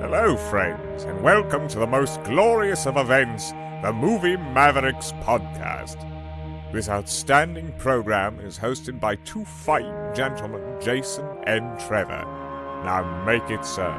Hello, friends, and welcome to the most glorious of events, the Movie Mavericks podcast. This outstanding program is hosted by two fine gentlemen, Jason and Trevor. Now make it so.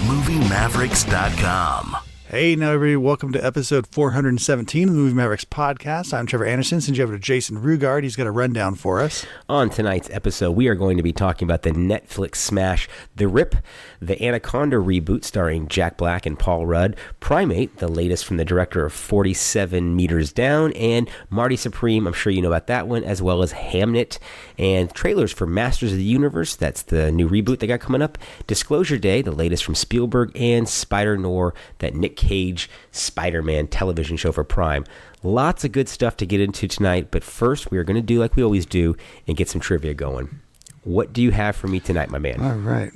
MovieMavericks.com. Hey, now everybody, welcome to episode 417 of the Movie Mavericks podcast. I'm Trevor Anderson. Send you over to Jason Rugard. He's got a rundown for us. On tonight's episode, we are going to be talking about the Netflix smash, The Rip, the Anaconda reboot starring Jack Black and Paul Rudd, Primate, the latest from the director of 47 Meters Down, and Marty Supreme, I'm sure you know about that one, as well as Hamlet, and trailers for Masters of the Universe, that's the new reboot they got coming up, Disclosure Day, the latest from Spielberg, and Spider-Noir, that Nick Cage Spider-Man television show for Prime. Lots of good stuff to get into tonight, but first we are going to do like we always do and get some trivia going. What do you have for me tonight, my man? All right.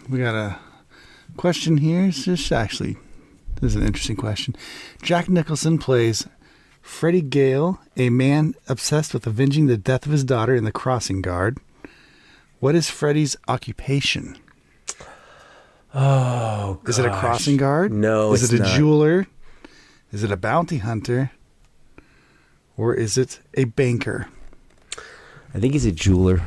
We got a question here. This is an interesting question. Jack Nicholson plays Freddie Gale, a man obsessed with avenging the death of his daughter in The Crossing Guard. What is Freddie's occupation? Oh, gosh. Is it a crossing guard? No, Is it's it a not. jeweler? Is it a bounty hunter? Or is it a banker? I think he's a jeweler.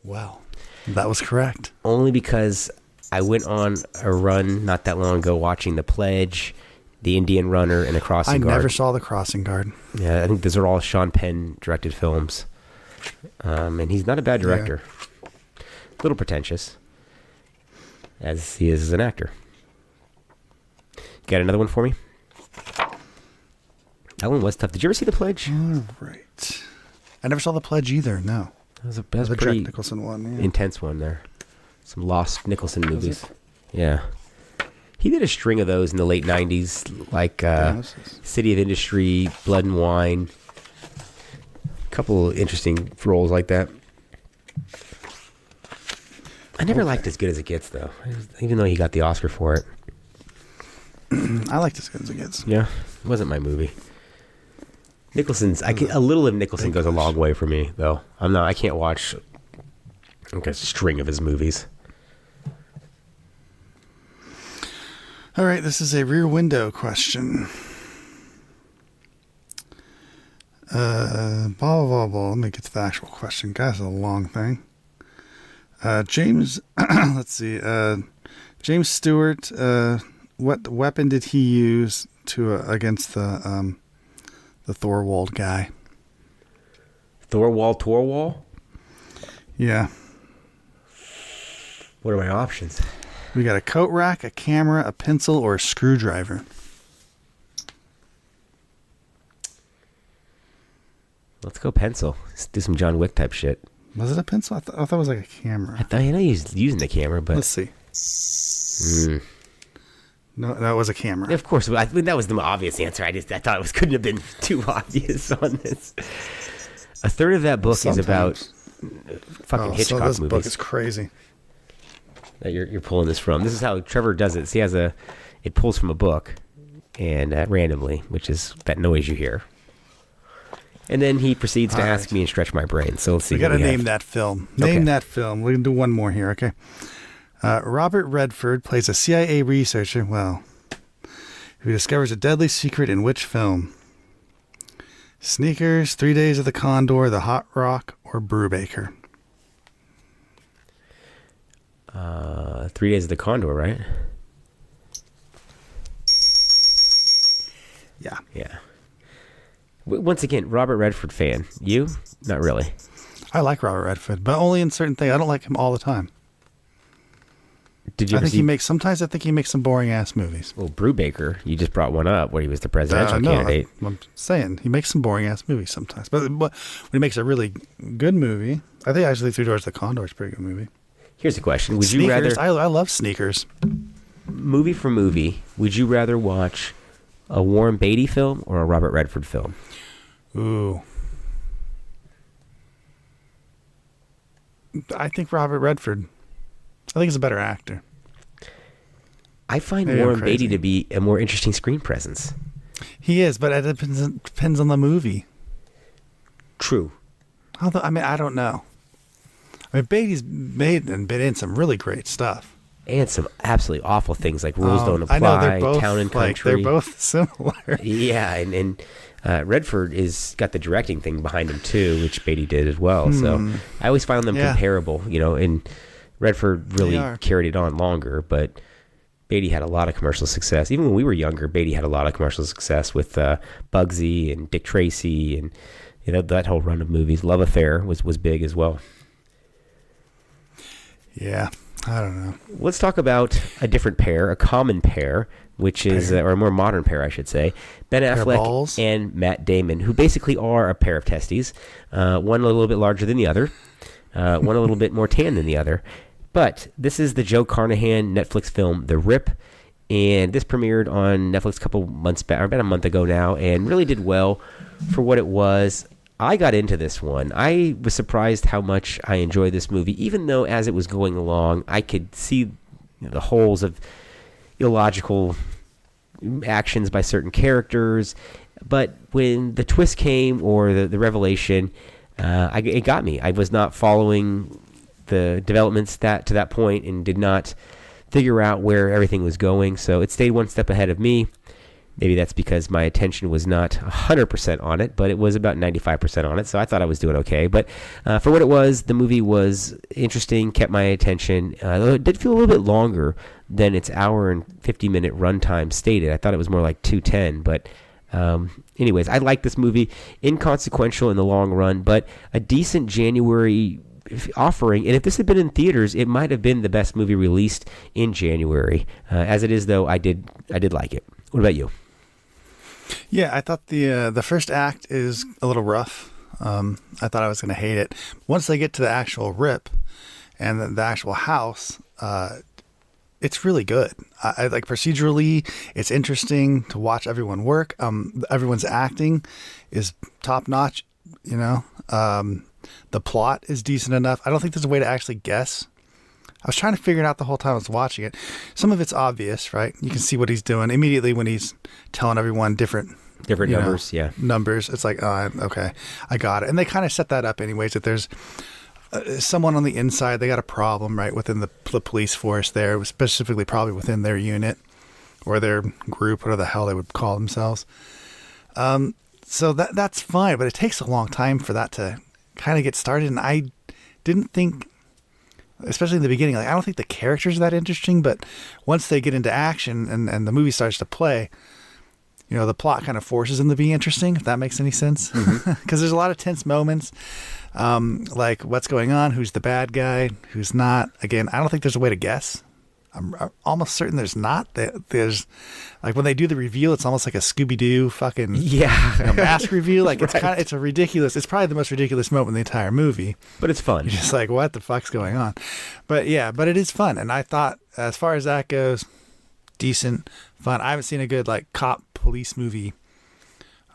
Well, that was correct. Only because I went on a run not that long ago watching The Pledge, The Indian Runner, and A Crossing Guard. I never saw The Crossing Guard. Yeah, I think those are all Sean Penn directed films. And he's not a bad director. A little pretentious, as he is as an actor. Got another one for me? That one was tough. Did you ever see The Pledge? All right. I never saw The Pledge either, no. That was a The pretty Jack Nicholson one, yeah. intense one there. Some lost Nicholson movies. Yeah. He did a string of those in the late 90s, like City of Industry, Blood and Wine. Couple interesting roles like that. I never liked As Good as It Gets, though, even though he got the Oscar for it. I liked As Good as It Gets. Yeah, it wasn't my movie. Nicholson's, a little of Nicholson goes a long way for me, though. I can't watch like a string of his movies. All right, this is a Rear Window question. Blah, blah, blah. Let me get to the actual question. Guys, it's a long thing. James, let's see. James Stewart, what weapon did he use against the Thorwald guy? Torwall? Yeah. What are my options? We got a coat rack, a camera, a pencil, or a screwdriver. Let's go pencil. Let's do some John Wick type shit. Was it a pencil? I thought it was like a camera. I know he's using the camera, but... Let's see. No, that was a camera. Of course, I think that was the obvious answer. I thought it couldn't have been too obvious on this. A third of that book is about fucking Hitchcock this movies. Book is crazy. That you're pulling this from. This is how Trevor does it. So it pulls from a book, and randomly, which is that noise you hear. And then he proceeds to ask me and stretch my brain. So let's see. We got to name that film. Name that film. We're going to do one more here, okay? Robert Redford plays a CIA researcher, who discovers a deadly secret in which film? Sneakers, 3 Days of the Condor, The Hot Rock, or Brubaker? 3 Days of the Condor, right? Yeah. Yeah. Once again, Robert Redford fan. You? Not really. I like Robert Redford, but only in certain things. I don't like him all the time. Did you I think he makes some boring ass movies. Well, Brubaker, you just brought one up where he was the presidential candidate. I'm saying he makes some boring ass movies sometimes, but when he makes a really good movie, I think actually 3 Doors to the Condor is a pretty good movie. Here's a question: Would Sneakers, you rather? I love Sneakers. Movie for movie, would you rather watch a Warren Beatty film or a Robert Redford film? Ooh, I think Robert Redford. I think he's a better actor. I find Warren Beatty to be a more interesting screen presence. He is, but it depends on the movie. True. Although, I mean, I don't know. I mean, Beatty's made and been in some really great stuff. And some absolutely awful things like Rules Don't Apply, I know they're both, Town and Country. They're both similar. Yeah, and Redford is got the directing thing behind him too, which Beatty did as well. So I always found them comparable, and Redford really carried it on longer, but Beatty had a lot of commercial success. Even when we were younger, Beatty had a lot of commercial success with Bugsy and Dick Tracy and that whole run of movies. Love Affair was big as well. Yeah. I don't know. Let's talk about a different pair, a common pair, which is, or a more modern pair, I should say. Ben Affleck and Matt Damon, who basically are a pair of testes. One a little bit larger than the other, one a little bit more tan than the other. But this is the Joe Carnahan Netflix film, The Rip, and this premiered on Netflix a couple months back, or about a month ago now, and really did well for what it was. I got into this one. I was surprised how much I enjoyed this movie, even though as it was going along, I could see the holes of illogical actions by certain characters. But when the twist came, or the revelation, it got me. I was not following the developments to that point and did not figure out where everything was going. So it stayed one step ahead of me. Maybe that's because my attention was not 100% on it, but it was about 95% on it, so I thought I was doing okay. But for what it was, the movie was interesting, kept my attention. It did feel a little bit longer than its hour and 50-minute runtime stated. I thought it was more like 2:10, but anyways, I like this movie. Inconsequential in the long run, but a decent January offering. And if this had been in theaters, it might have been the best movie released in January. As it is, though, I did like it. What about you? Yeah, I thought the first act is a little rough. I thought I was going to hate it. Once they get to the actual rip and the actual house, it's really good. I like procedurally, it's interesting to watch everyone work. Everyone's acting is top notch. The plot is decent enough. I don't think there's a way to actually guess. I was trying to figure it out the whole time I was watching it. Some of it's obvious, right? You can see what he's doing immediately when he's telling everyone different numbers. Numbers. It's like, oh, okay, I got it. And they kind of set that up anyways, that there's someone on the inside. They got a problem, right, within the police force there, specifically probably within their unit or their group, whatever the hell they would call themselves. So that's fine, but it takes a long time for that to kind of get started. And I didn't think, especially in the beginning, I don't think the characters are that interesting, but once they get into action and the movie starts to play, the plot kind of forces them to be interesting, if that makes any sense. Because there's a lot of tense moments, like what's going on, who's the bad guy, who's not. Again, I don't think there's a way to guess. I'm almost certain there's not. There's, like, when they do the reveal, it's almost like a Scooby-Doo fucking mask reveal. Like, it's kind of, it's probably the most ridiculous moment in the entire movie. But it's fun. You're just like, what the fuck's going on? But it is fun. And I thought, as far as that goes, decent, fun. I haven't seen a good, like, cop police movie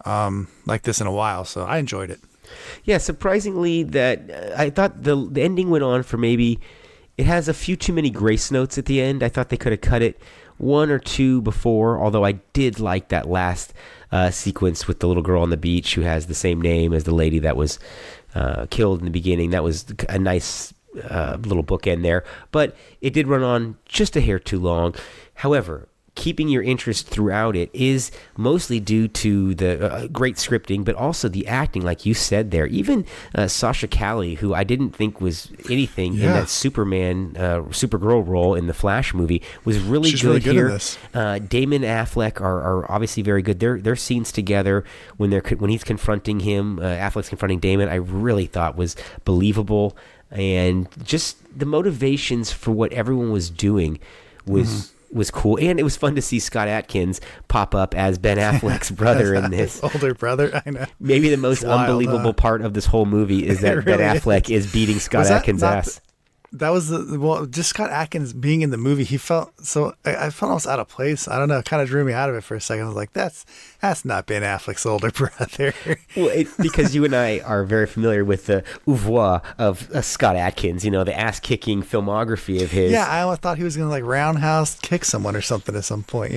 like this in a while, so I enjoyed it. Yeah, surprisingly, that I thought the ending went on for maybe... It has a few too many grace notes at the end. I thought they could have cut it one or two before, although I did like that last sequence with the little girl on the beach who has the same name as the lady that was killed in the beginning. That was a nice little bookend there. But it did run on just a hair too long. However, keeping your interest throughout it is mostly due to the great scripting, but also the acting, like you said there. Even Sasha Calle, who I didn't think was anything in that Supergirl role in the Flash movie, was really She's good really good here. in this. Damon Affleck are obviously very good. Their scenes together when he's confronting him, Affleck's confronting Damon, I really thought was believable, and just the motivations for what everyone was doing was cool, and it was fun to see Scott Adkins pop up as Ben Affleck's brother in this. His older brother, I know. Maybe the most unbelievable part of this whole movie is that Ben Affleck is beating Scott Adkins' ass. That was just Scott Adkins being in the movie. He felt I felt almost out of place. I don't know. It kind of drew me out of it for a second. I was like, that's not Ben Affleck's older brother. Well, because you and I are very familiar with the oeuvre of Scott Adkins, the ass-kicking filmography of his. Yeah, I almost thought he was going to like roundhouse kick someone or something at some point,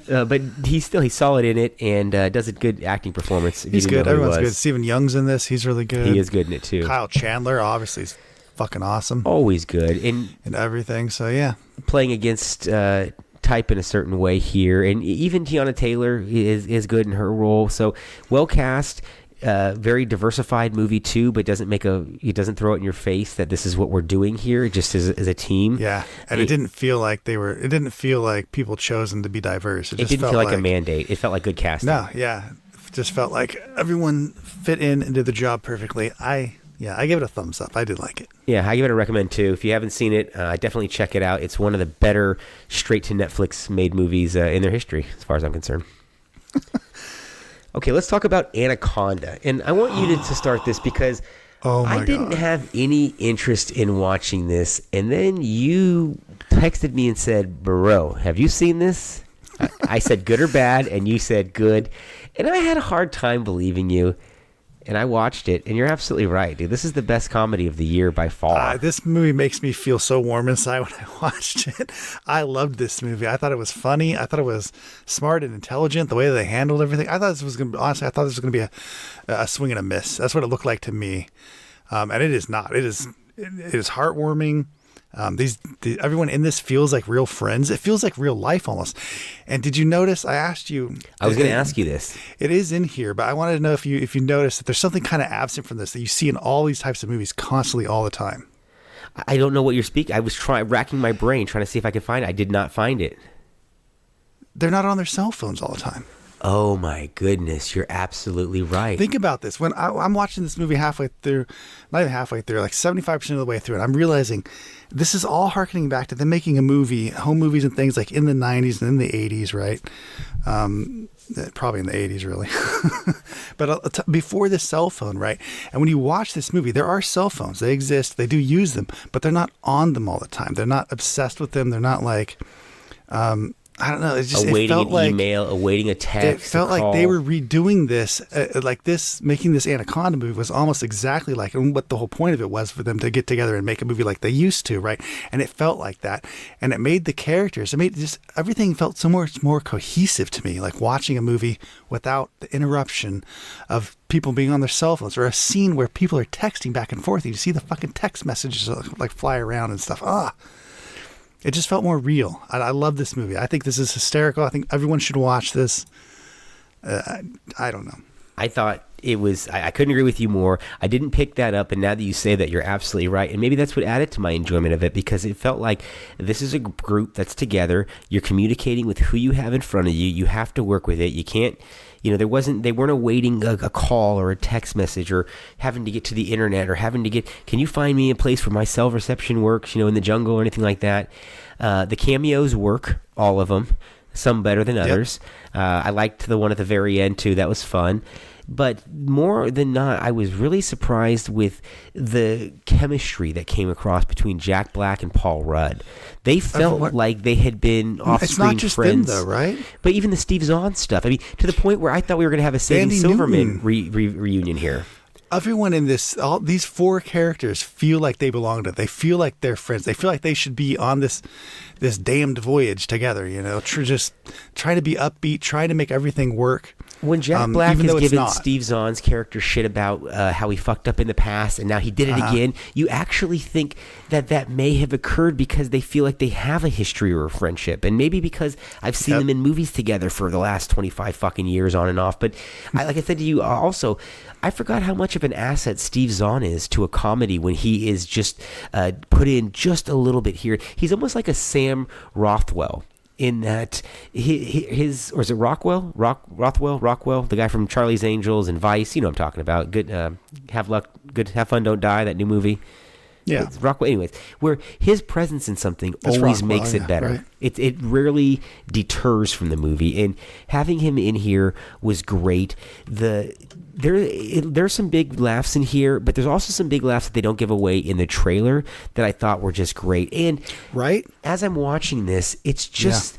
But he's solid in it and does a good acting performance. He's good. Everyone's good. Stephen Young's in this. He's really good. He is good in it too. Kyle Chandler, obviously, is fucking awesome. Always good. And everything. So, yeah. Playing against type in a certain way here. And even Tiana Taylor is good in her role. So, well cast. Very diversified movie too, but it doesn't throw it in your face that this is what we're doing here, just as a team. Yeah, and it didn't feel like it didn't feel like people chosen to be diverse. It didn't feel like a mandate. It felt like good casting. No, yeah, it just felt like everyone fit in and did the job perfectly. I give it a thumbs up. I did like it. Yeah, I give it a recommend too. If you haven't seen it, definitely check it out. It's one of the better straight to Netflix made movies in their history, as far as I'm concerned. Okay, let's talk about Anaconda. And I want you to start this because I didn't have any interest in watching this. And then you texted me and said, bro, have you seen this? I said good or bad, and you said good. And I had a hard time believing you. And I watched it, and you're absolutely right, dude. This is the best comedy of the year by far. This movie makes me feel so warm inside when I watched it. I loved this movie. I thought it was funny. I thought it was smart and intelligent, the way that they handled everything. I thought this was going to be a swing and a miss. That's what it looked like to me. And it is not. It is heartwarming. Everyone in this feels like real friends. It feels like real life almost. And did you notice? I asked you. I was going to ask you this. It is in here, but I wanted to know if you noticed that there's something kind of absent from this that you see in all these types of movies constantly, all the time. I don't know what you're speaking. I was racking my brain trying to see if I could find it. I did not find it. They're not on their cell phones all the time. Oh my goodness, you're absolutely right. Think about this. When I'm watching this movie halfway through, not even halfway through, like 75% of the way through it, I'm realizing this is all harkening back to them making a movie, home movies and things like in the 90s and in the 80s, right? Probably in the 80s, really. But before the cell phone, right? And when you watch this movie, there are cell phones. They exist. They do use them, but they're not on them all the time. They're not obsessed with them. They're not like... I don't know. Awaiting an email, awaiting a text. It felt like they were redoing this, making this Anaconda movie was almost exactly like, and what the whole point of it was for them to get together and make a movie like they used to, right? And it felt like that, and it made the characters, everything felt so much more cohesive to me, like watching a movie without the interruption of people being on their cell phones, or a scene where people are texting back and forth. You see the fucking text messages like fly around and stuff. It just felt more real. I love this movie. I think this is hysterical. I think everyone should watch this. I don't know. I thought it was, I couldn't agree with you more. I didn't pick that up, and now that you say that, you're absolutely right. And maybe that's what added to my enjoyment of it, because it felt like this is a group that's together. You're communicating with who you have in front of you. You have to work with it. You can't, they weren't awaiting a call or a text message or having to get to the internet or can you find me a place where my cell reception works, in the jungle or anything like that. The cameos work, all of them, some better than others. Yep. I liked the one at the very end too. That was fun. But more than not, I was really surprised with the chemistry that came across between Jack Black and Paul Rudd. They felt like they had been off-screen friends. It's not just them, though, right? But even the Steve Zahn stuff. I mean, to the point where I thought we were going to have a Sandy Silverman reunion here. Everyone in this, all these four characters feel like they belong to it. They feel like they're friends. They feel like they should be on this damned voyage together, just trying to be upbeat, trying to make everything work. When Jack Black is giving Steve Zahn's character shit about how he fucked up in the past and now he did it again, you actually think that may have occurred because they feel like they have a history or a friendship. And maybe because I've seen them in movies together for the last 25 fucking years on and off. But like I said to you also, I forgot how much of an asset Steve Zahn is to a comedy when he is just put in just a little bit here. He's almost like a Sam Rothwell. In that his or is it Rockwell, the guy from Charlie's Angels and Vice, what I'm talking about. Good, have fun, don't die. That new movie. Yeah, it's Rockwell. Anyways, where his presence in something always makes it better. Right. It rarely deters from the movie, and having him in here was great. There's some big laughs in here, but there's also some big laughs that they don't give away in the trailer that I thought were just great. And as I'm watching this, it's just,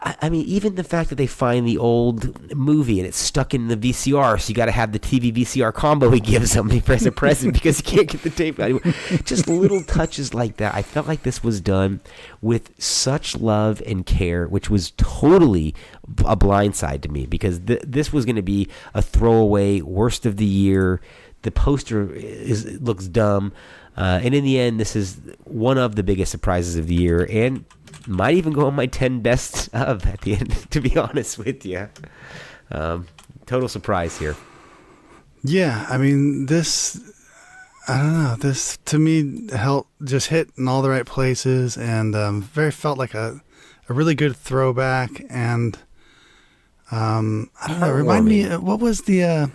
I mean, even the fact that they find the old movie and it's stuck in the VCR, so you got to have the TV VCR combo he gives them as a present because he can't get the tape anymore. Just little touches like that. I felt like this was done with such love and care, which was totally a blindside to me because this was going to be a throwaway worst of the year. The poster looks dumb. And in the end, this is one of the biggest surprises of the year, and might even go on my 10 best of at the end, to be honest with you. Total surprise here. Yeah, I mean, I don't know, this to me just hit in all the right places, and very felt like a really good throwback, and I don't know, remind me, what was the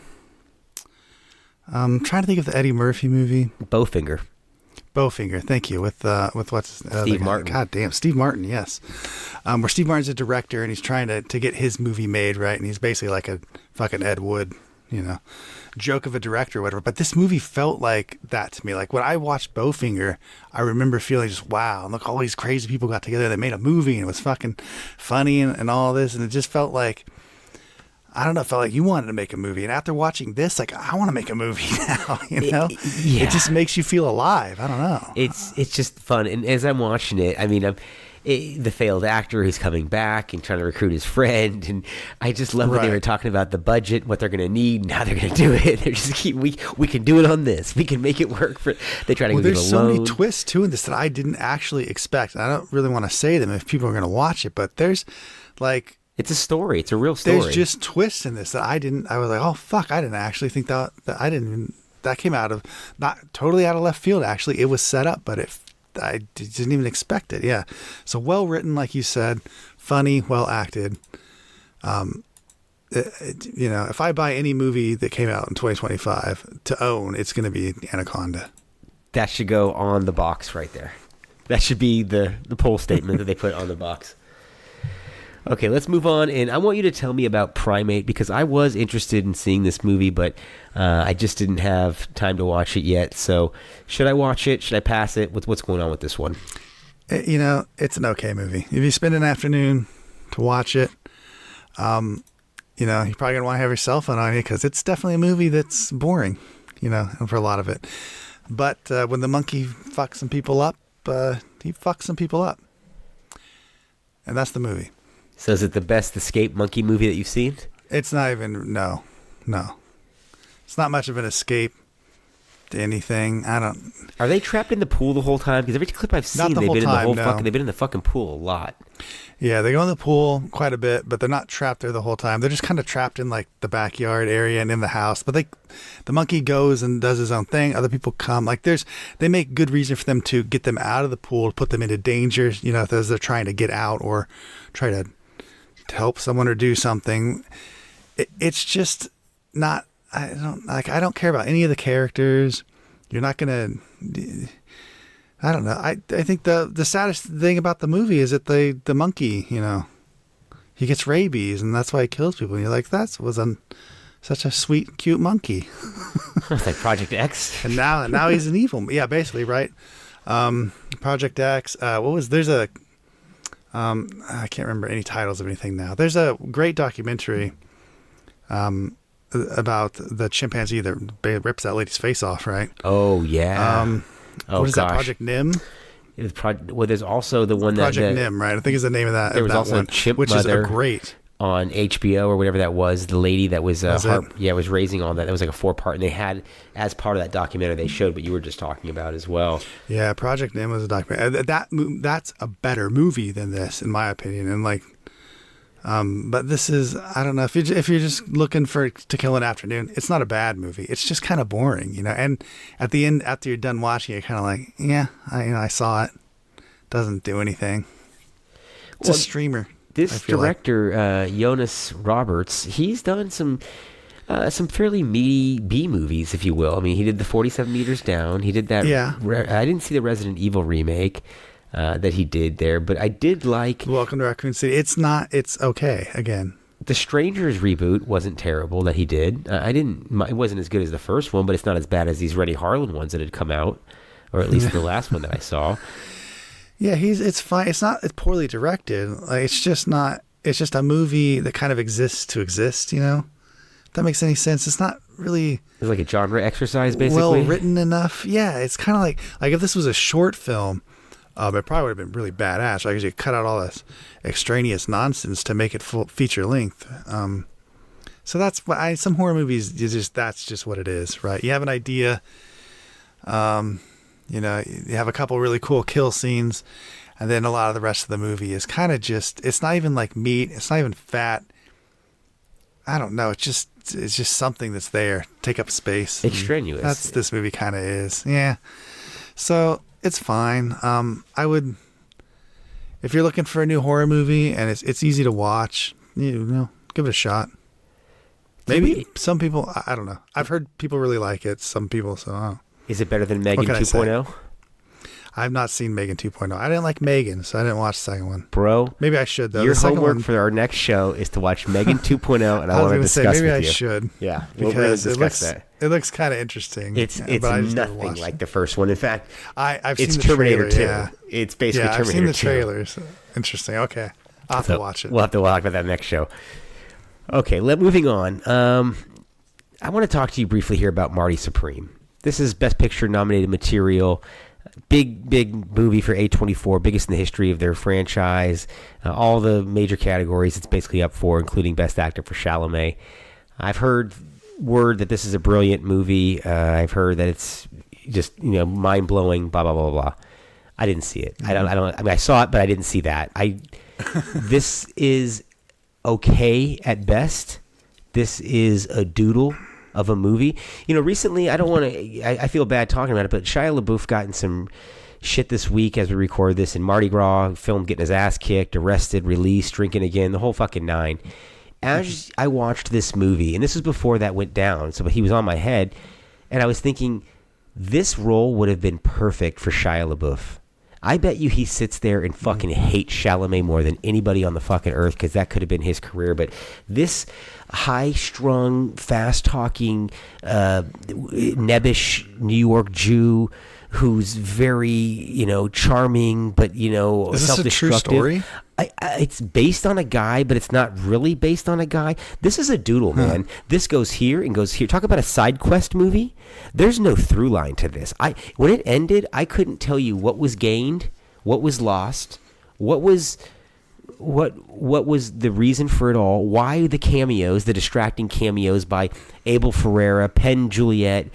I'm trying to think of the Eddie Murphy movie. Bowfinger, thank you, with what's Steve Martin. God damn, Steve Martin, yes. Where Steve Martin's a director, and he's trying to get his movie made, right? And he's basically like a fucking Ed Wood, joke of a director or whatever. But this movie felt like that to me. Like when I watched Bowfinger, I remember feeling just, wow, look, all these crazy people got together, they made a movie, and it was fucking funny and all this, and it just felt like, I don't know, it felt like you wanted to make a movie. And after watching this, like, I want to make a movie now, It just makes you feel alive. I don't know. It's just fun. And as I'm watching it, I mean, the failed actor who's coming back and trying to recruit his friend. And I just love when they were talking about the budget, what they're going to need, and how they're going to do it. They're just we can do it on this. We can make it work. They try to go get a loan. There's so many twists, too, in this that I didn't actually expect. I don't really want to say them if people are going to watch it, but there's, like... It's a story. It's a real story. There's just twists in this that I was like, oh, fuck, I didn't actually think that came out of, not totally out of left field, actually. It was set up, but I didn't even expect it. Yeah. So well written, like you said, funny, well acted. If I buy any movie that came out in 2025 to own, it's going to be Anaconda. That should go on the box right there. That should be the poll statement that they put on the box. Okay, let's move on, and I want you to tell me about Primate, because I was interested in seeing this movie, but I just didn't have time to watch it yet. So, should I watch it? Should I pass it? What's going on with this one? It's an okay movie. If you spend an afternoon to watch it, you're probably going to want to have your cell phone on you, because it's definitely a movie that's boring, for a lot of it. But when the monkey fucks some people up, he fucks some people up. And that's the movie. So is it the best escape monkey movie that you've seen? It's not even, no. It's not much of an escape to anything. Are they trapped in the pool the whole time? Because every clip I've seen, they've been in the fucking pool a lot. Yeah, they go in the pool quite a bit, but they're not trapped there the whole time. They're just kind of trapped in like the backyard area and in the house. But the monkey goes and does his own thing. Other people come. Like they make good reason for them to get them out of the pool, put them into danger, as they're trying to get out or try to help someone or do something. It's just not, I don't care about any of the characters. You're not gonna, I don't know. I think the saddest thing about the movie is that the monkey, he gets rabies, and that's why he kills people. And you're like, such a sweet, cute monkey. It's like Project X. And now he's an evil. Yeah, basically, right? Project X. I can't remember any titles of anything now. There's a great documentary about the chimpanzee that rips that lady's face off, right? Oh, yeah. What is that, Project Nim? There's also the one Project Nim, right? I think is the name of that. There was also one, Chimp which Mother is great on HBO or whatever that was. The lady that was was raising all that. That was like a 4-part, and they had, as part of that documentary, they showed what you were just talking about as well. Yeah, Project Nim was a documentary. That's a better movie than this, in my opinion. And but this is, I don't know, if you're just looking to kill an afternoon, it's not a bad movie. It's just kind of boring, And at the end, after you're done watching, you're kind of like, yeah, I saw it. Doesn't do anything. It's a streamer. This director, Jonas Roberts, he's done some fairly meaty B movies, if you will. I mean, he did the 47 Meters Down. He did that. Yeah. I didn't see the Resident Evil remake that he did there, but I did like Welcome to Raccoon City. It's okay. Again, the Strangers reboot wasn't terrible that he did. It wasn't as good as the first one, but it's not as bad as these Rennie Harlan ones that had come out, or at least the last one that I saw. Yeah, it's fine. It's poorly directed. Like, it's just a movie that kind of exists to exist, If that makes any sense. It's not really... It's like a genre exercise, basically. Well written enough. Yeah, it's kind of like if this was a short film, it probably would have been really badass. Because you cut out all this extraneous nonsense to make it full feature length. So that's why some horror movies, that's just what it is, right? You have an idea, you have a couple really cool kill scenes, and then a lot of the rest of the movie is kind of just, it's not even like meat, it's not even fat. I don't know, it's just something that's there, take up space. Extraneous. That's this movie kind of is. Yeah. So it's fine. I would, if you're looking for a new horror movie and it's easy to watch, give it a shot. Maybe some people, I don't know. I've heard people really like it. Some people, so. Is it better than Megan 2.0? I've not seen Megan 2.0. I didn't like Megan, so I didn't watch the second one. Bro. Maybe I should, though. Your homework for our next show is to watch Megan 2.0, and I want to discuss with you. Maybe I should. Yeah, because it looks kind of interesting. It's nothing like the first one. In fact, I've seen it's the Terminator trailer, 2. It's basically Terminator 2. I've seen the trailers. Interesting. Okay. I'll have to watch it. We'll have to talk about that next show. Okay, moving on. I want to talk to you briefly here about Marty Supreme. This is Best Picture nominated material. Big movie for A24, biggest in the history of their franchise. All the major categories it's basically up for, including Best Actor for Chalamet. I've heard word that this is a brilliant movie. I've heard that it's just mind blowing. Blah blah blah blah. I didn't see it. I mean, I saw it, but I didn't see that. This is okay at best. This is a doodle of a movie. Recently, I feel bad talking about it, but Shia LaBeouf got in some shit this week as we record this, in Mardi Gras, filmed getting his ass kicked, arrested, released, drinking again, the whole fucking nine. As I watched this movie, and this was before that went down, so he was on my head, and I was thinking, this role would have been perfect for Shia LaBeouf. I bet you he sits there and fucking hates Chalamet more than anybody on the fucking earth, because that could have been his career. But this high-strung, fast-talking, nebbish New York Jew who's very, charming, but, self-destructive. Is this a true story? It's based on a guy, but it's not really based on a guy. This is a doodle, man. This goes here and goes here. Talk about a side quest movie. There's no through line to this. When it ended, I couldn't tell you what was gained, what was lost, what was the reason for it all, why the cameos, the distracting cameos by Abel Ferrara, Penn Jillette,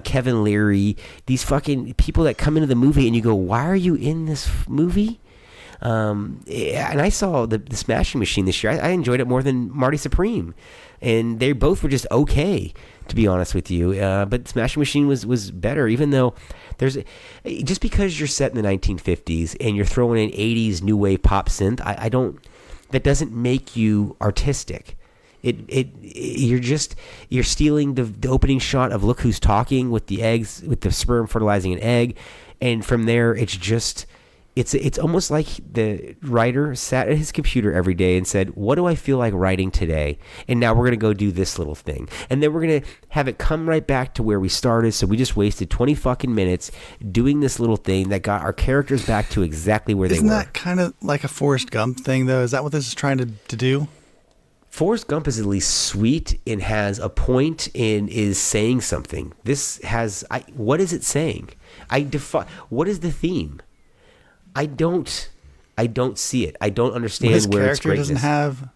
Kevin Leary, these fucking people that come into the movie and you go, why are you in this movie? And I saw the Smashing Machine this year. I enjoyed it more than Marty Supreme, and they both were just okay, to be honest with you. But Smashing Machine was better, even though just because you're set in the 1950s and you're throwing in 80s new wave pop synth, that doesn't make you artistic. You're stealing the opening shot of look who's talking with the eggs, with the sperm fertilizing an egg, and from there it's almost like the writer sat at his computer every day and said, what do I feel like writing today? And now we're going to go do this little thing. And then we're going to have it come right back to where we started. So we just wasted 20 fucking minutes doing this little thing that got our characters back to exactly where they were. Isn't that kind of like a Forrest Gump thing, though? Is that what this is trying to do? Forrest Gump is at least sweet and has a point and is saying something. This has, what is it saying? What is the theme? I don't see it. I don't understand where it's greatness. His character doesn't have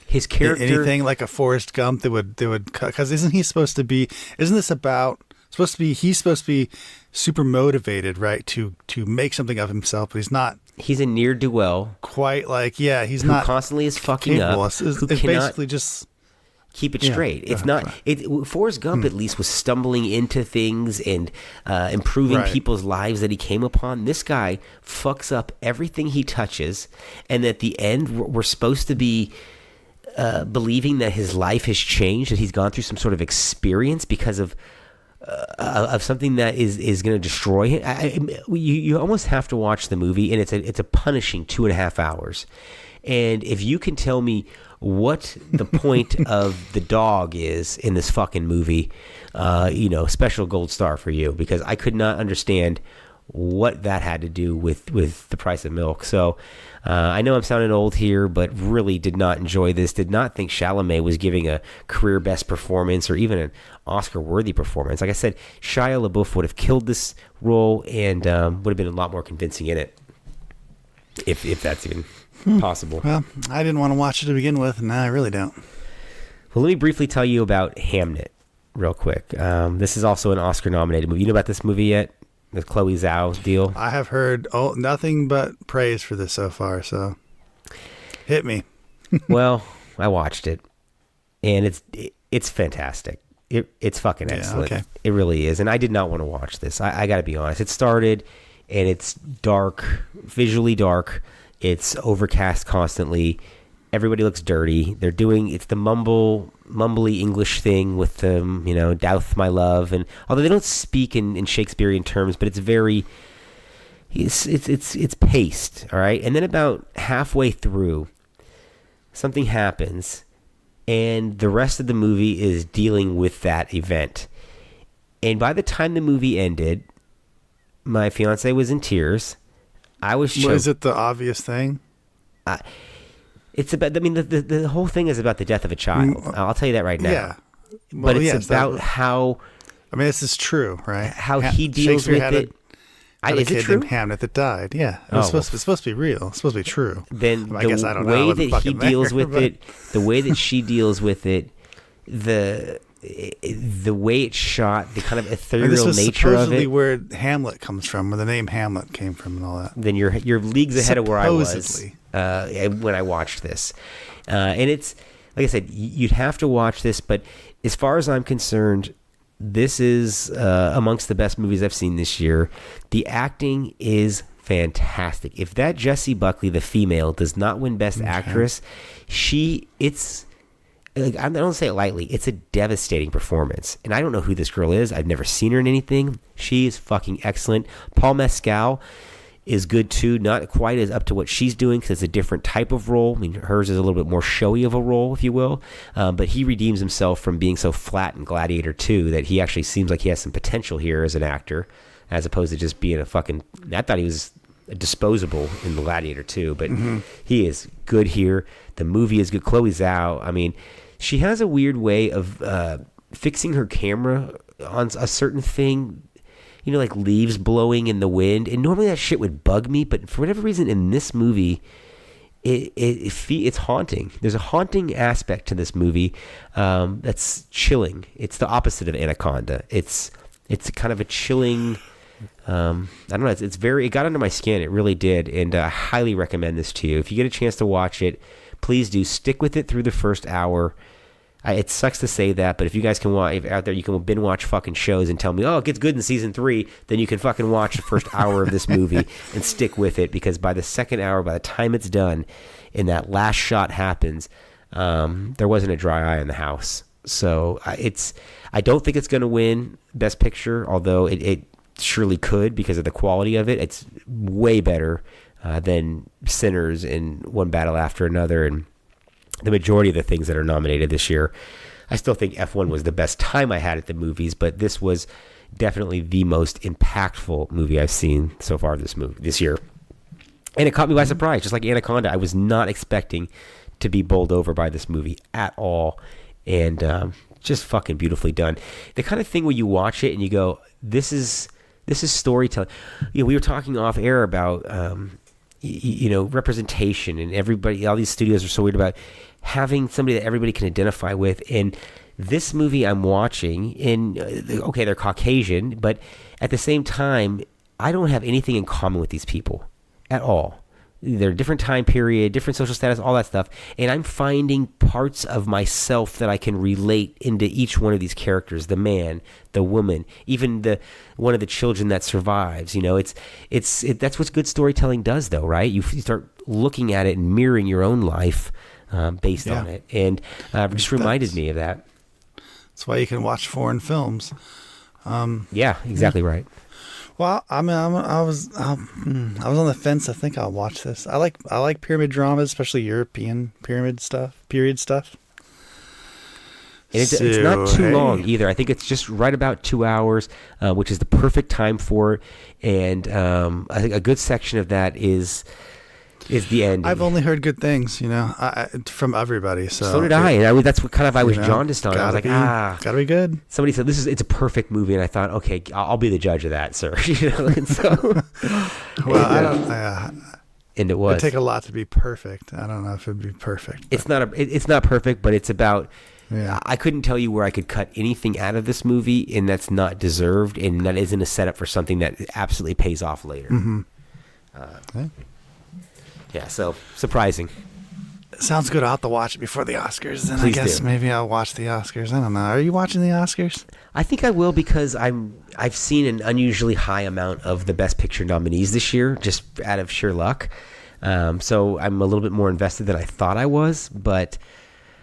his character anything like a Forrest Gump that would because isn't he supposed to be? Isn't this he's supposed to be super motivated, right? To make something of himself, but he's not. He's a ne'er-do-well. Quite like he's who not constantly is fucking capable. up. It's basically just. Keep it straight. It's not. Forrest Gump at least was stumbling into things and improving people's lives that he came upon. This guy fucks up everything he touches, and at the end, we're supposed to be believing that his life has changed, that he's gone through some sort of experience because of something that is going to destroy him. You almost have to watch the movie, and it's a punishing 2.5 hours. And if you can tell me what the point of the dog is in this fucking movie, special gold star for you, because I could not understand what that had to do with the price of milk. So I know I'm sounding old here, but really did not enjoy this. Did not think Chalamet was giving a career best performance or even an Oscar-worthy performance. Like I said, Shia LaBeouf would have killed this role and would have been a lot more convincing in it, if that's even possible. Well, I didn't want to watch it to begin with, and now I really don't. Well, let me briefly tell you about Hamnet real quick. This is also an Oscar-nominated movie. You know about this movie yet? The Chloe Zhao deal? I have heard nothing but praise for this so far, so hit me. Well, I watched it, and it's fantastic. It's fucking excellent. Okay. It really is. And I did not want to watch this. I got to be honest. It started, and it's dark, visually dark. It's overcast constantly. Everybody looks dirty. It's the mumbly English thing with them, "Douth my love," and although they don't speak in Shakespearean terms, but it's very, it's paced, all right. And then about halfway through, something happens, and the rest of the movie is dealing with that event. And by the time the movie ended, my fiance was in tears. I was choked. Was it the obvious thing? It's about, the whole thing is about the death of a child. I'll tell you that right now. Yeah. But it's about how... this is true, right? How he deals with it. Is it kid true? named Hamlet that died. Yeah. It's supposed to be real. It's supposed to be true. Then I guess I don't know. The way that he deals with it, the way that she deals with it, the way it's shot, the kind of ethereal nature of it. This was supposedly where Hamlet comes from, where the name Hamlet came from and all that. Then you're leagues ahead of where I was Supposedly. When I watched this. And it's, like I said, you'd have to watch this, but as far as I'm concerned, this is amongst the best movies I've seen this year. The acting is fantastic. If that Jessie Buckley, the female, does not win Best Actress, I don't say it lightly, it's a devastating performance. And I don't know who this girl is. I've never seen her in anything. She is fucking excellent. Paul Mescal is good too. Not quite as up to what she's doing because it's a different type of role. Hers is a little bit more showy of a role, if you will. But he redeems himself from being so flat in Gladiator 2 that he actually seems like he has some potential here as an actor, as opposed to just being a fucking... I thought he was disposable in Gladiator 2, but he is good here. The movie is good. Chloe Zhao, she has a weird way of fixing her camera on a certain thing, like leaves blowing in the wind. And normally that shit would bug me, but for whatever reason in this movie, it's haunting. There's a haunting aspect to this movie that's chilling. It's the opposite of Anaconda. It's kind of a chilling... I don't know. It got under my skin. It really did. And I highly recommend this to you. If you get a chance to watch it, please do stick with it through the first hour. It sucks to say that, but if you guys can watch, if out there you can binge watch fucking shows and tell me, it gets good in season 3, then you can fucking watch the first hour of this movie and stick with it, because by the second hour, by the time it's done and that last shot happens, there wasn't a dry eye in the house. So I don't think it's going to win Best Picture, although it surely could because of the quality of it. It's way better than Sinners and One Battle After Another and the majority of the things that are nominated this year. I still think F1 was the best time I had at the movies, but this was definitely the most impactful movie I've seen so far this year. And it caught me by surprise, just like Anaconda. I was not expecting to be bowled over by this movie at all. And just fucking beautifully done. The kind of thing where you watch it and you go, this is storytelling. We were talking off air about representation, and all these studios are so weird about having somebody that everybody can identify with. And this movie I'm watching, they're Caucasian, but at the same time, I don't have anything in common with these people at all. They're different time period, different social status, all that stuff. And I'm finding parts of myself that I can relate into each one of these characters, the man, the woman, even one of the children that survives. That's what good storytelling does, though, right? You start looking at it and mirroring your own life based on it. And it just reminded me of that. That's why you can watch foreign films. Yeah, exactly right. Well, I was on the fence. I think I'll watch this. I like pyramid dramas, especially European period stuff. And it's not too long either. I think it's just right about 2 hours, which is the perfect time for it. And I think a good section of that is the end. I've only heard good things, from everybody. So did I. And that's what I was jaundiced on. I was like, gotta be good. Somebody said it's a perfect movie, and I thought, okay, I'll be the judge of that, sir. And so, and it was. It'd take a lot to be perfect. I don't know if it'd be perfect. It's not perfect, but it's about Yeah. I couldn't tell you where I could cut anything out of this movie, and that's not deserved, and that isn't a setup for something that absolutely pays off later. Mm-hmm. Okay. Yeah, so surprising. Sounds good. I'll have to watch it before the Oscars. And Please I guess do. maybe I'll watch the Oscars. I don't know. Are you watching the Oscars? I think I will because I've seen an unusually high amount of the Best Picture nominees this year, just out of sheer luck. So I'm a little bit more invested than I thought I was, but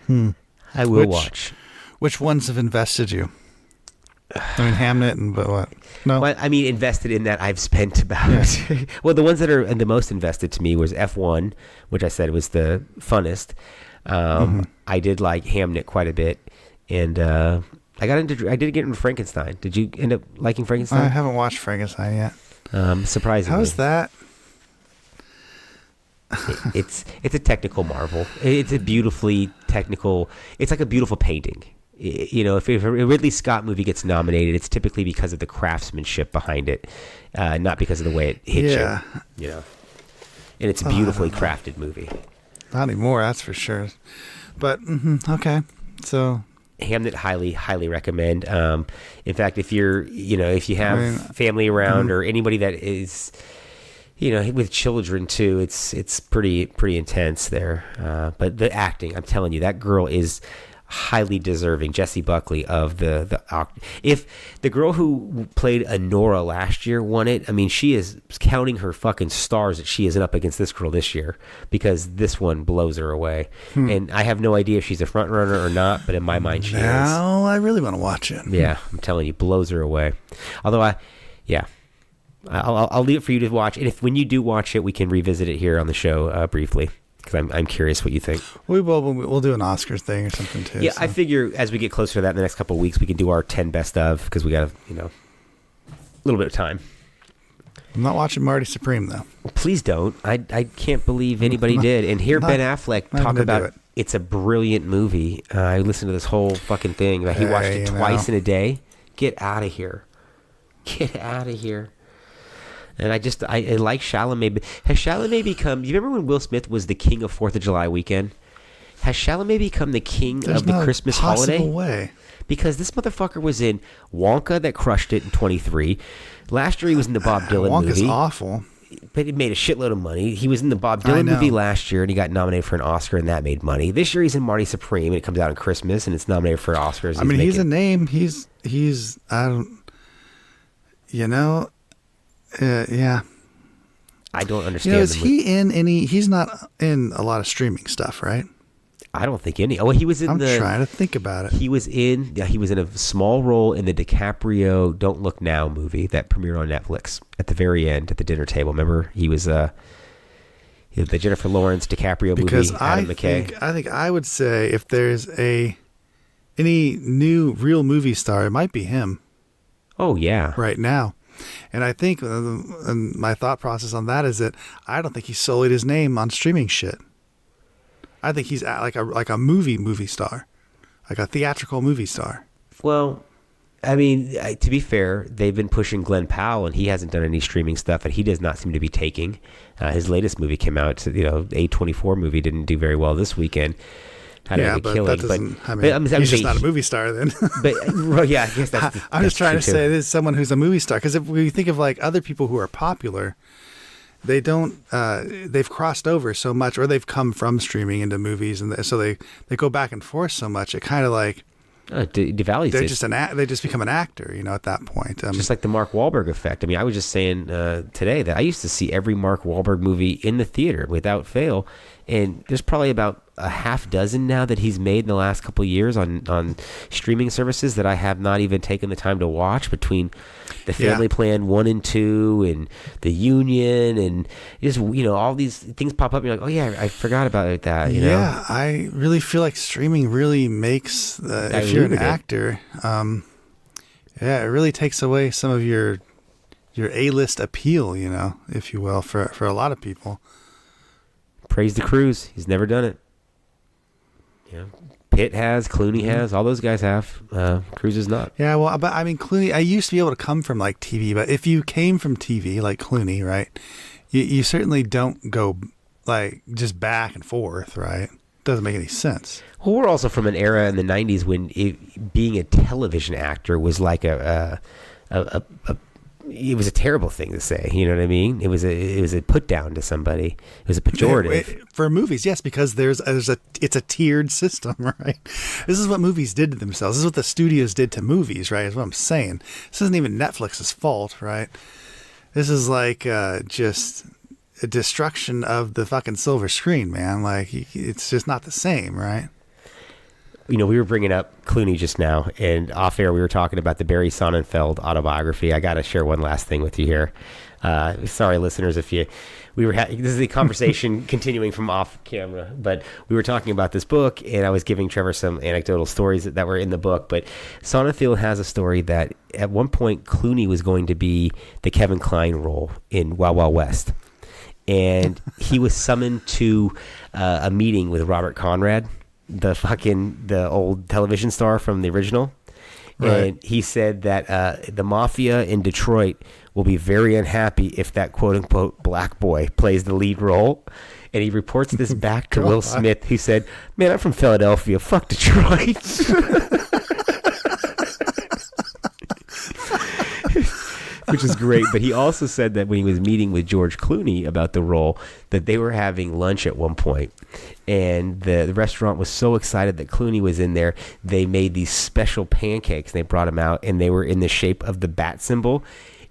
I will watch. Which ones have invested you? I mean, Hamlet and but what? No. Well, I mean, invested in that I've spent about... well, the ones that are the most invested to me was F1, which I said was the funnest. I did like Hamlet quite a bit, and I did get into Frankenstein. Did you end up liking Frankenstein? I haven't watched Frankenstein yet. Surprisingly. How's that? It's a technical marvel. It's a beautifully technical... It's like a beautiful painting. You know, if a Ridley Scott movie gets nominated, it's typically because of the craftsmanship behind it, not because of the way it hits you. You know, and it's a beautifully crafted movie. Not anymore, that's for sure. But okay, so Hamnet, highly recommend. In fact, if you have family around or anybody that is, with children too, it's pretty intense there. But the acting, I'm telling you, that girl is highly deserving. Jessie Buckley of if the girl who played Honora last year won it, I mean, she is counting her fucking stars that she isn't up against this girl this year, because this one blows her away. And I have no idea if she's a front runner or not, but in my mind she is. Now I really want to watch it. Yeah, I'm telling you, blows her away. Although I'll leave it for you to watch, and when you do watch it, we can revisit it here on the show briefly. Because I'm curious what you think. We'll do an Oscars thing or something too. Yeah, so. I figure as we get closer to that in the next couple of weeks, we can do our 10 best of, because we got a little bit of time. I'm not watching Marty Supreme though. Please don't. I can't believe anybody did. And hear Ben Affleck talk about it's a brilliant movie. I listened to this whole fucking thing. He watched it twice in a day. Get out of here. Get out of here. And I like Chalamet. Has Chalamet become... You remember when Will Smith was the king of 4th of July weekend? Has Chalamet become the king of the Christmas holiday? There's no possible way. Because this motherfucker was in Wonka that crushed it in 23. Last year he was in the Bob Dylan movie. Wonka's awful. But it made a shitload of money. He was in the Bob Dylan movie last year, and he got nominated for an Oscar, and that made money. This year he's in Marty Supreme, and it comes out on Christmas, and it's nominated for Oscars. He's a name. He's I don't... yeah. I don't understand. Is he in any... He's not in a lot of streaming stuff, right? I don't think any. Oh, he was in I'm trying to think about it. He was in a small role in the DiCaprio Don't Look Now movie that premiered on Netflix at the very end at the dinner table. Remember? He was the Jennifer Lawrence DiCaprio movie, Adam McKay. I think I would say if there's any new real movie star, it might be him. Oh, yeah. Right now. And I think my thought process on that is that I don't think he sullied his name on streaming shit. I think he's like a movie star, like a theatrical movie star. Well, I mean, to be fair, they've been pushing Glenn Powell, and he hasn't done any streaming stuff, and he does not seem to be taking. His latest movie came out, A24 movie didn't do very well this weekend. But that doesn't. He's just not a movie star then. But yeah, I guess that's. I'm just trying to say this is someone who's a movie star, because if we think of like other people who are popular, they don't. They've crossed over so much, or they've come from streaming into movies, and so they go back and forth so much. It kind of like devalues. They're just they just become an actor, at that point. Just like the Mark Wahlberg effect. I mean, I was just saying today that I used to see every Mark Wahlberg movie in the theater without fail, and there's probably about a half dozen now that he's made in the last couple of years on streaming services that I have not even taken the time to watch, between the Family Plan 1 and 2 and the Union, and just all these things pop up and you're like, oh yeah, I forgot about that. Yeah, I really feel like streaming really makes if you're an actor, it really takes away some of your A-list appeal, if you will, for a lot of people. Praise the Cruise. He's never done it. Pitt has, Clooney has, all those guys have. Cruise is not. Yeah, well, but I mean, Clooney, I used to be able to come from like TV, but if you came from TV like Clooney, right, you certainly don't go like just back and forth, right? doesn't make any sense. Well, we're also from an era in the 90s when being a television actor was like it was a terrible thing to say. You know what I mean? It was a put down to somebody. It was a pejorative. For movies, yes, because it's a tiered system, right? This is what movies did to themselves. This is what the studios did to movies, right? Is what I'm saying. This isn't even Netflix's fault, right? This is like just a destruction of the fucking silver screen, man. Like, it's just not the same, right? You know, we were bringing up Clooney just now, and off air we were talking about the Barry Sonnenfeld autobiography. I got to share one last thing with you here. Sorry, listeners, this is a conversation continuing from off camera, but we were talking about this book, and I was giving Trevor some anecdotal stories that were in the book. But Sonnenfeld has a story that at one point Clooney was going to be the Kevin Kline role in Wild Wild West, and he was summoned to a meeting with Robert Conrad, the old television star from the original. Right. And he said that the mafia in Detroit will be very unhappy if that quote-unquote black boy plays the lead role. And he reports this back to Will Smith, who said, "Man, I'm from Philadelphia. Fuck Detroit." Which is great. But he also said that when he was meeting with George Clooney about the role, that they were having lunch at one point, and the restaurant was so excited that Clooney was in there, they made these special pancakes, and they brought them out, and they were in the shape of the bat symbol,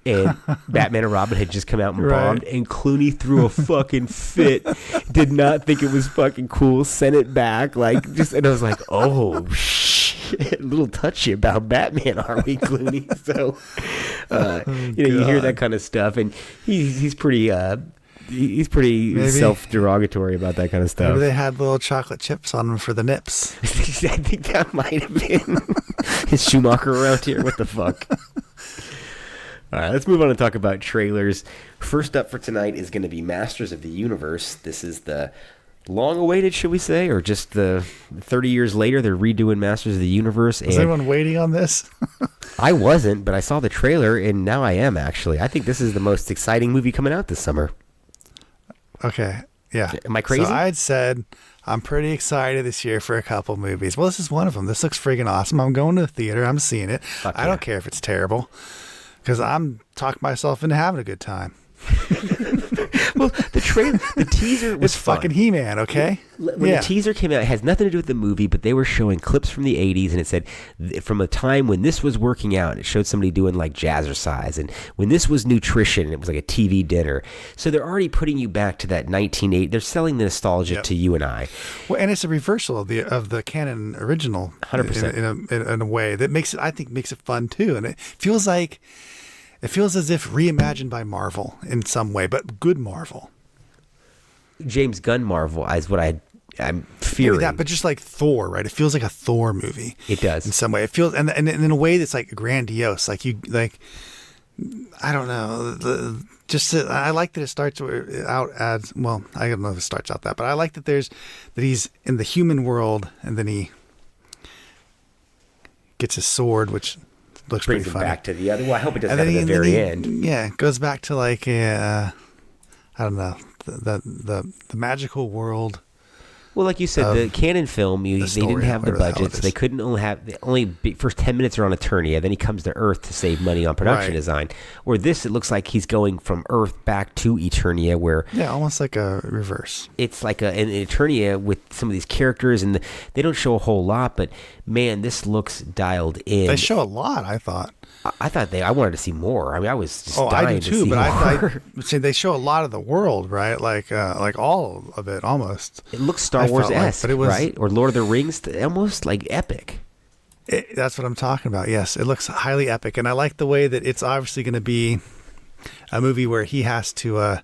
and Batman and Robin had just come out and bombed, and Clooney threw a fucking fit, did not think it was fucking cool, sent it back, and I was like, oh, shit. A little touchy about Batman, are we, Clooney? So, you hear that kind of stuff, and he's pretty self-derogatory about that kind of stuff. Maybe they had little chocolate chips on them for the nips. I think that might have been his Schumacher around here. What the fuck? All right, let's move on and talk about trailers. First up for tonight is going to be Masters of the Universe. This is the long-awaited, should we say, or just the 30 years later, they're redoing Masters of the Universe. Is anyone waiting on this? I wasn't, but I saw the trailer, and now I am, actually. I think this is the most exciting movie coming out this summer. Okay, yeah. Am I crazy? So I'd said I'm pretty excited this year for a couple movies. Well, this is one of them. This looks freaking awesome. I'm going to the theater. I'm seeing it. I don't care if it's terrible, because I'm talking myself into having a good time. Well, the teaser was fun. Fucking He-Man, okay? When the teaser came out, it has nothing to do with the movie, but they were showing clips from the 80s, and it said, from a time when this was working out, and it showed somebody doing like jazzercise, and when this was nutrition, and it was like a TV dinner. So they're already putting you back to that 1980. They're selling the nostalgia to you and I. Well, and it's a reversal of the canon original 100%. In a way that makes it fun too, and it feels as if reimagined by Marvel in some way, but good Marvel. James Gunn Marvel is what I'm fearing. Maybe that, but just like Thor, right? It feels like a Thor movie. It does in some way. It feels, and in a way that's like grandiose. I don't know. I like that it starts out as well. I don't know if it starts out that, but I like that he's in the human world, and then he gets his sword, which looks brings pretty him funny. Back to the other. Well, I hope it doesn't happen at the very end. Yeah, it goes back to like I don't know, the magical world. Well, like you said, the canon film, they didn't have the budget, so they couldn't first 10 minutes are on Eternia, then he comes to Earth to save money on production design. Or this, it looks like he's going from Earth back to Eternia, where... Yeah, almost like a reverse. It's like an Eternia with some of these characters, and they don't show a whole lot, but man, this looks dialed in. They show a lot, I thought. I wanted to see more. I mean, I was just dying to see but more. I see they show a lot of the world, right? Like all of it, almost. It looks Star Wars-esque, right? Or Lord of the Rings, almost like epic. That's what I'm talking about. Yes, it looks highly epic, and I like the way that it's obviously going to be a movie where he has to,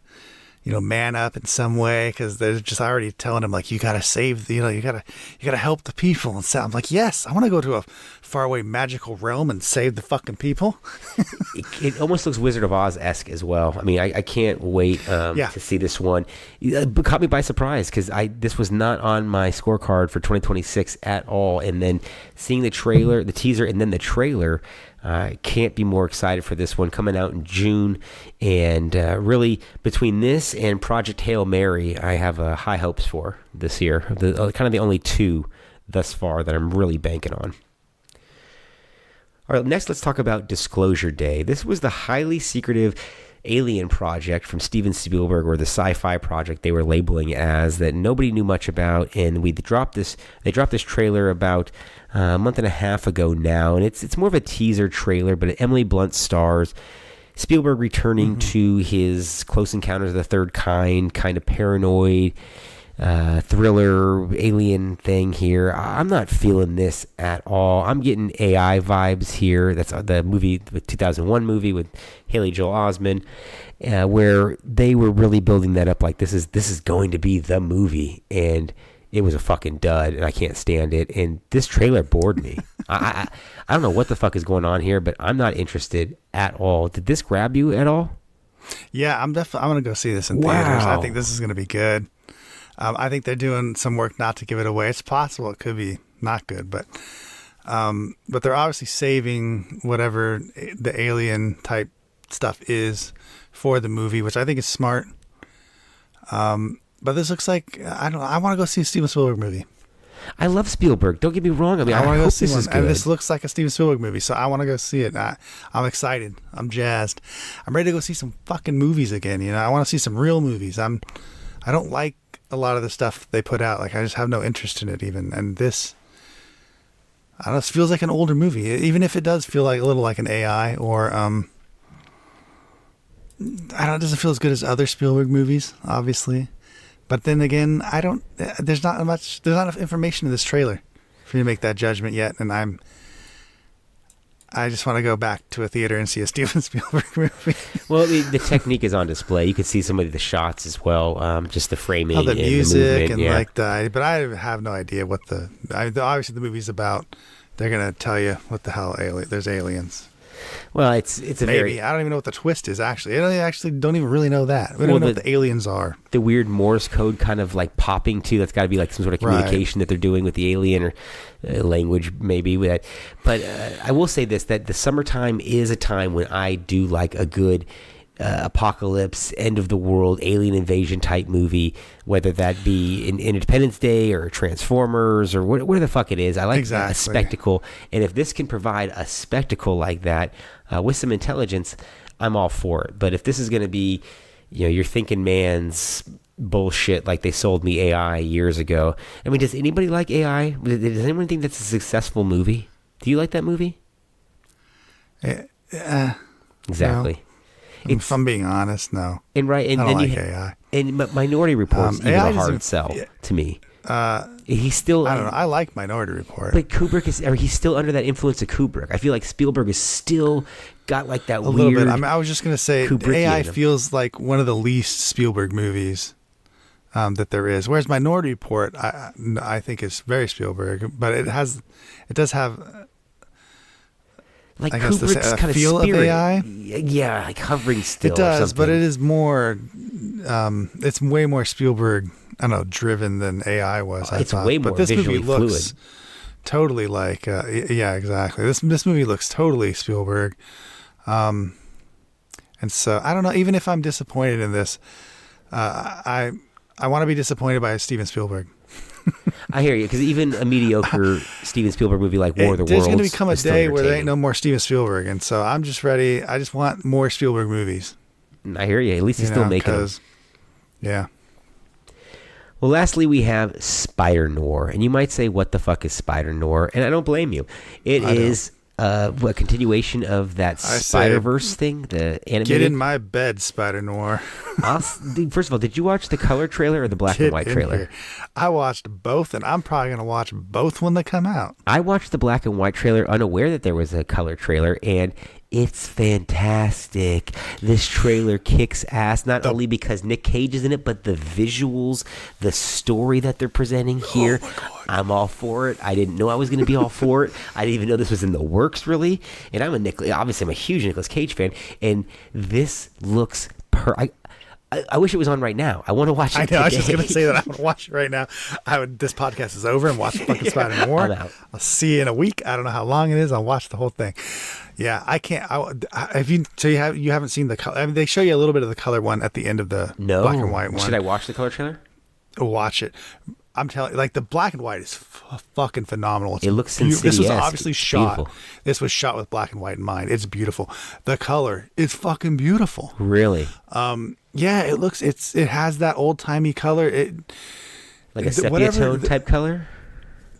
man up in some way, because they're just already telling him like, you got to save you got to help the people, and so I'm like, yes, I want to go to a faraway magical realm and save the fucking people. It almost looks Wizard of Oz-esque as well. I mean, I can't wait to see this one. It caught me by surprise, because this was not on my scorecard for 2026 at all, and then seeing the teaser, and then the trailer, I can't be more excited for this one coming out in June. And really, between this and Project Hail Mary, I have high hopes for this year. Kind of the only two thus far that I'm really banking on. All right, next let's talk about Disclosure Day. This was the highly secretive alien project from Steven Spielberg, or the sci-fi project they were labeling as, that nobody knew much about, and they dropped this trailer about a month and a half ago now, and it's more of a teaser trailer, but Emily Blunt stars. Spielberg returning to his Close Encounters of the Third Kind of paranoid thriller alien thing here. I'm not feeling this at all. I'm getting AI vibes here. That's the movie, the 2001 movie with Haley Joel Osment, where they were really building that up like this is going to be the movie, and it was a fucking dud, and I can't stand it. And this trailer bored me. I don't know what the fuck is going on here, but I'm not interested at all. Did this grab you at all? Yeah, I'm gonna go see this in theaters. I think this is gonna be good. I think they're doing some work not to give it away. It's possible it could be not good, but they're obviously saving whatever the alien type stuff is for the movie, which I think is smart. But this looks like I want to go see a Steven Spielberg movie. I love Spielberg. Don't get me wrong. I mean, I want to go see this one. is good. And this looks like a Steven Spielberg movie, so I want to go see it. I'm excited. I'm jazzed. I'm ready to go see some fucking movies again. I want to see some real movies. I don't like a lot of the stuff they put out. Like, I just have no interest in it even. And this, I don't know, this feels like an older movie, even if it does feel like a little like an AI, or I don't know, it doesn't feel as good as other Spielberg movies, obviously. But then again, there's not enough information in this trailer for you to make that judgment yet. And I just want to go back to a theater and see a Steven Spielberg movie. Well, the technique is on display. You can see some of the shots as well, just the framing, the music, and the movement, and yeah. like that. But I have no idea what obviously the movie's about. They're gonna tell you what the hell there's aliens. Well, it's a maybe I don't even know what the twist is actually. I actually don't even really know that. We don't know what the aliens are. The weird Morse code kind of like popping too. That's got to be like some sort of communication that they're doing with the alien, or language maybe with that. But I will say this: that the summertime is a time when I do like a good apocalypse, end of the world, alien invasion type movie, whether that be in Independence Day or Transformers or where the fuck it is. I like a spectacle, and if this can provide a spectacle like that with some intelligence, I'm all for it. But if this is going to be, you're thinking man's bullshit like they sold me AI years ago. I mean, does anybody like AI? Does anyone think that's a successful movie? Do you like that movie? Exactly. No. If I'm being honest, no. And I don't like AI. And Minority Report's even a hard sell to me. He's still. I don't know. I like Minority Report, but Kubrick he's still under that influence of Kubrick. I feel like Spielberg is still got like that weird. Little bit. I was just gonna say Kubrickian. AI feels like one of the least Spielberg movies that there is. Whereas Minority Report, I think is very Spielberg, but it does have. Like, I guess Kubrick's kind of feel spirit. of AI? Yeah, like hovering still. It does, or but it is more. It's way more Spielberg, driven than AI was. It's way more visually fluid. Totally like, yeah, exactly. This movie looks totally Spielberg, and so I don't know. Even if I'm disappointed in this, I want to be disappointed by Steven Spielberg. I hear you, because even a mediocre Steven Spielberg movie like War of the Worlds, there's going to become a day where there ain't no more Steven Spielberg, and so I'm just ready. I just want more Spielberg movies. I hear you. At least he's still making them. Yeah. Well, lastly, we have Spider-Noir, and you might say, "What the fuck is Spider-Noir?" And I don't blame you. It is a continuation of that Spider-Verse thing, the animated. Get in my bed, Spider-Noir. First of all, did you watch the color trailer or the black and white trailer? Here. I watched both, and I'm probably going to watch both when they come out. I watched the black and white trailer unaware that there was a color trailer, and it's fantastic. This trailer kicks ass, not only because Nick Cage is in it, but the visuals, the story that they're presenting here. Oh, I'm all for it. I didn't know I was going to be all for it. I didn't even know this was in the works, really. And obviously I'm a huge Nicolas Cage fan, and this looks I wish it was on right now. I want to watch it. I know. Today. I was just gonna say that I would watch it right now. This podcast is over and watch fucking Spider-Noir. I'm out. I'll see you in a week. I don't know how long it is. I'll watch the whole thing. Yeah, I can't. You haven't seen the color. I mean, they show you a little bit of the color one at the end of the black and white one. Should I watch the color trailer? Watch it. I'm telling you, like the black and white is fucking phenomenal. It looks This was Insidious. obviously It's shot. beautiful. This was shot with black and white in mind. It's beautiful. The color is fucking beautiful. Really? Yeah, it has that old timey color. Like a sepia tone type color?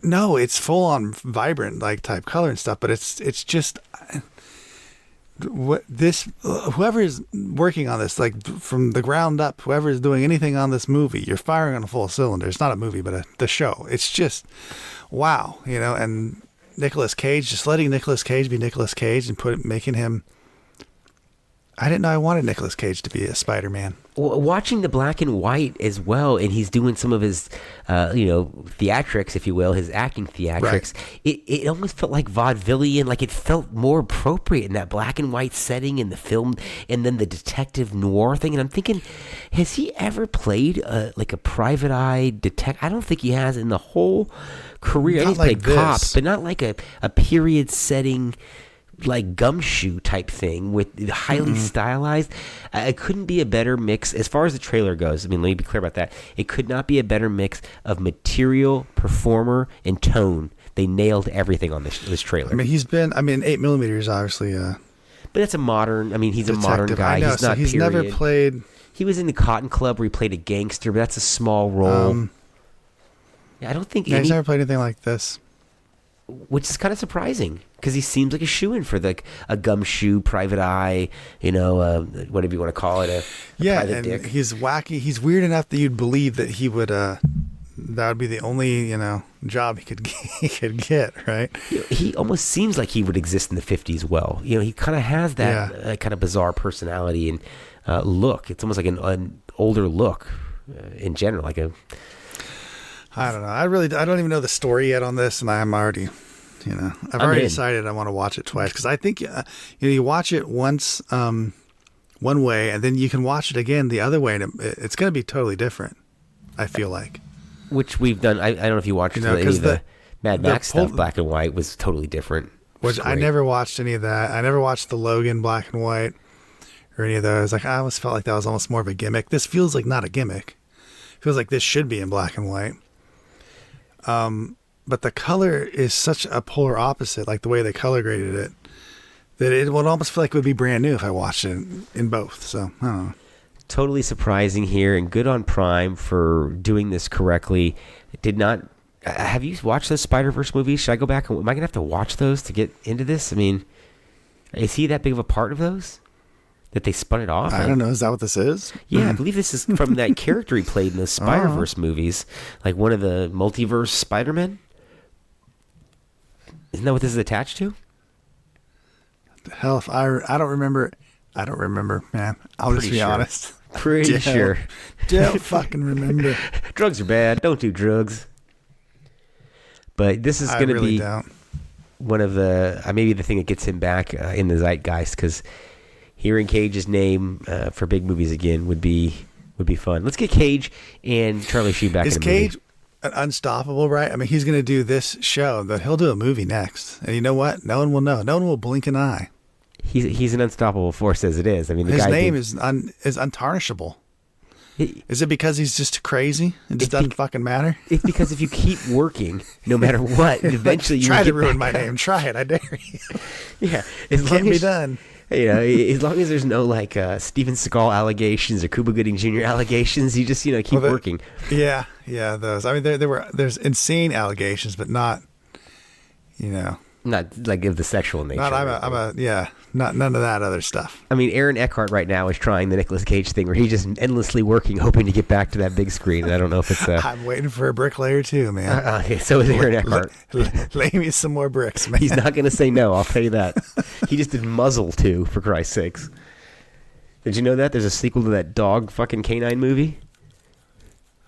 No, it's full on vibrant like type color and stuff. But it's just whoever is working on this, like from the ground up, whoever is doing anything on this movie, you're firing on a full cylinder. It's not a movie, but the show. It's just wow, And Nicolas Cage, just letting Nicolas Cage be Nicolas Cage and making him. I didn't know I wanted Nicolas Cage to be a Spider-Man. Watching the black and white as well, and he's doing some of his, theatrics, if you will, his acting theatrics. Right. It almost felt like vaudevillian, like it felt more appropriate in that black and white setting in the film, and then the detective noir thing. And I'm thinking, has he ever played like a private eye detective? I don't think he has in the whole career. He's played cops, but not like a period setting, like Gumshoe type thing with highly stylized. It couldn't be a better mix as far as the trailer goes. I mean, let me be clear about that. It could not be a better mix of material, performer, and tone. They nailed everything on this trailer. I mean, 8mm is obviously but that's a modern. I mean, he's detective. A modern guy. I know, he's not. He's period. never played. He was in the Cotton Club where he played a gangster, but that's a small role. I don't think. He's never played anything like this. Which is kind of surprising because he seems like a shoo-in for a Gumshoe, private eye, whatever you want to call it, private dick. He's wacky. He's weird enough that you'd believe that he would. That would be the only job he could get, right? He almost seems like he would exist in the 50s. Well, he kind of has that kind of bizarre personality and look. It's almost like an older look in general, like a. I don't know. I don't even know the story yet on this, and I'm already, I've already decided I want to watch it twice because I think, you watch it once, one way, and then you can watch it again the other way, and it's going to be totally different. I feel like. Which we've done. I don't know if you watched any of the Mad Max stuff. Black and white was totally different. Which I never watched any of that. I never watched the Logan black and white or any of those. Like I always felt like that was almost more of a gimmick. This feels like not a gimmick. It feels like this should be in black and white. But the color is such a polar opposite, like the way they color graded it, that it would almost feel like it would be brand new if I watched it in both. So I don't know. Totally surprising here, and good on Prime for doing this correctly. It did not. Have you watched those Spider-Verse movies? Should I go back? Am I gonna have to watch those to get into this? I mean, is he that big of a part of those that they spun it off? I don't know. Is that what this is? Yeah, I believe this is from that character he played in the Spider-Verse movies, like one of the multiverse Spider-Men. Isn't that what this is attached to? Hell, if I don't remember. I don't remember, man. I'll just be honest. Pretty sure. Don't fucking remember. Drugs are bad. Don't do drugs. But this is going to be one of the maybe the thing that gets him back in the zeitgeist, because hearing Cage's name for big movies again would be fun. Let's get Cage and Charlie Sheen back in the movie. Is Cage unstoppable, right? I mean, he's going to do this show, but he'll do a movie next. And you know what? No one will know. No one will blink an eye. He's an unstoppable force as it is. I mean, his name is untarnishable. Is it because he's just crazy? It just doesn't fucking matter? It's because if you keep working, no matter what, eventually you try to ruin my name. Try it. I dare you. Yeah. It can't be done. As long as there's no Steven Seagal allegations or Cuba Gooding Jr. allegations, you just keep working. Yeah, those. I mean, there's insane allegations, but not, not like of the sexual nature. Not none of that other stuff. I mean, Aaron Eckhart right now is trying the Nicolas Cage thing where he's just endlessly working, hoping to get back to that big screen. And I don't know if it's. I'm waiting for a bricklayer too, man. Okay, so is Aaron Eckhart. Lay me some more bricks, man. He's not going to say no. I'll tell you that. He just did Muzzle too, for Christ's sakes. Did you know that there's a sequel to that dog fucking canine movie?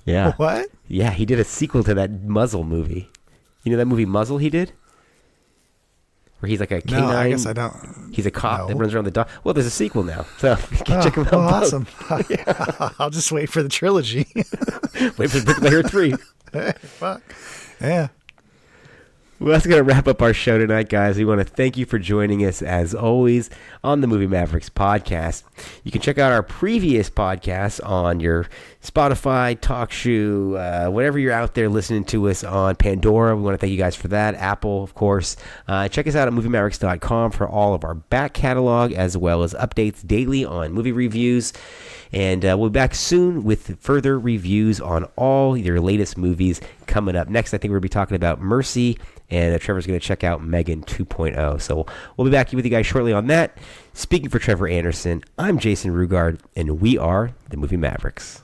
Yeah. What? Yeah, he did a sequel to that Muzzle movie. You know that movie Muzzle he did? where he's like a canine. No, I guess I don't. He's a cop that No. runs around the dog. Well, there's a sequel now, so you can check him out. Oh, both. awesome. I'll just wait for the trilogy. Wait for Bricklayer 3. Fuck. Yeah. Well, that's going to wrap up our show tonight, guys. We want to thank you for joining us, as always, on the Movie Mavericks podcast. You can check out our previous podcasts on your Spotify, TalkShoe, whatever you're out there listening to us on. Pandora, we want to thank you guys for that. Apple, of course. Check us out at MovieMavericks.com for all of our back catalog, as well as updates daily on movie reviews. And we'll be back soon with further reviews on all your latest movies coming up. Next, I think we're going to be talking about Mercy, and Trevor's going to check out Megan 2.0. So we'll be back with you guys shortly on that. Speaking for Trevor Anderson, I'm Jason Rugard, and we are the Movie Mavericks.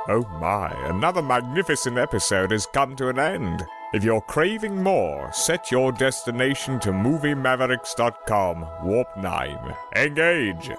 Oh my, another magnificent episode has come to an end. If you're craving more, set your destination to MovieMavericks.com, Warp 9. Engage!